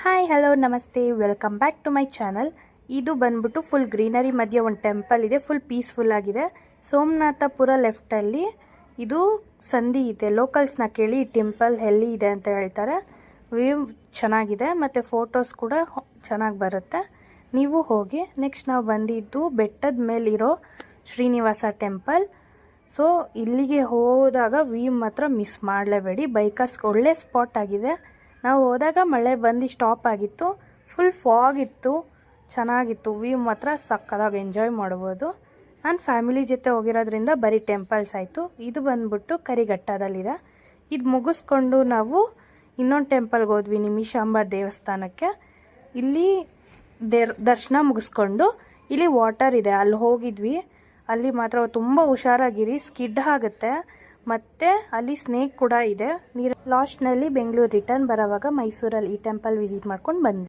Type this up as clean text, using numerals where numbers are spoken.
Hi hello ನಮಸ್ತೆ welcome back to my channel. ಇದು ಬಂದ್ಬಿಟ್ಟು ಫುಲ್ ಗ್ರೀನರಿ ಮಧ್ಯೆ ಒಂದು ಟೆಂಪಲ್ ಇದೆ, ಫುಲ್ ಪೀಸ್ಫುಲ್ ಆಗಿದೆ. ಸೋಮನಾಥಪುರ ಲೆಫ್ಟಲ್ಲಿ ಇದು ಸಂಧಿ ಇದೆ. ಲೋಕಲ್ಸ್ನ ಕೇಳಿ ಈ ಟೆಂಪಲ್ ಎಲ್ಲಿ ಇದೆ ಅಂತ ಹೇಳ್ತಾರೆ. ವ್ಯೂ ಚೆನ್ನಾಗಿದೆ ಮತ್ತು ಫೋಟೋಸ್ ಕೂಡ ಚೆನ್ನಾಗಿ ಬರುತ್ತೆ, ನೀವು ಹೋಗಿ. ನೆಕ್ಸ್ಟ್ ನಾವು ಬಂದಿದ್ದು ಬೆಟ್ಟದ ಮೇಲಿರೋ ಶ್ರೀನಿವಾಸ ಟೆಂಪಲ್. ಸೊ ಇಲ್ಲಿಗೆ ಹೋದಾಗ ವ್ಯೂ ಮಾತ್ರ ಮಿಸ್ ಮಾಡಲೇಬೇಡಿ. ಬೈಕರ್ಸ್ಗೆ ಒಳ್ಳೆ ಸ್ಪಾಟ್ ಆಗಿದೆ. ನಾವು ಹೋದಾಗ ಮಳೆ ಬಂದು ಸ್ಟಾಪ್ ಆಗಿತ್ತು, ಫುಲ್ ಫಾಗ್ ಇತ್ತು, ಚೆನ್ನಾಗಿತ್ತು. ವ್ಯೂ ಮಾತ್ರ ಸಕ್ಕದಾಗಿ ಎಂಜಾಯ್ ಮಾಡ್ಬೋದು. ನಾನು ಫ್ಯಾಮಿಲಿ ಜೊತೆ ಹೋಗಿರೋದ್ರಿಂದ ಬರೀ ಟೆಂಪಲ್ಸ್ ಆಯಿತು. ಇದು ಬಂದ್ಬಿಟ್ಟು ಕರಿಘಟ್ಟದಲ್ಲಿದೆ. ಇದು ಮುಗಿಸ್ಕೊಂಡು ನಾವು ಇನ್ನೊಂದು ಟೆಂಪಲ್ಗೆ ಹೋದ್ವಿ, ನಿಮಿಷಾಂಬ ದೇವಸ್ಥಾನಕ್ಕೆ. ಇಲ್ಲಿ ದರ್ಶನ ಮುಗಿಸ್ಕೊಂಡು ಇಲ್ಲಿ ವಾಟರ್ ಇದೆ, ಅಲ್ಲಿ ಹೋಗಿದ್ವಿ. ಅಲ್ಲಿ ಮಾತ್ರ ತುಂಬ ಹುಷಾರಾಗಿರಿ, ಸ್ಕಿಡ್ ಆಗುತ್ತೆ. ಮತ್ತು ಅಲ್ಲಿ ಸ್ನೇಕ್ ಕೂಡ ಇದೆ ನೀರು. ಲಾಸ್ಟ್ನಲ್ಲಿ ಬೆಂಗಳೂರು ರಿಟರ್ನ್ ಬರೋವಾಗ ಮೈಸೂರಲ್ಲಿ ಈ ಟೆಂಪಲ್ ವಿಸಿಟ್ ಮಾಡ್ಕೊಂಡು ಬಂದ್ವಿ.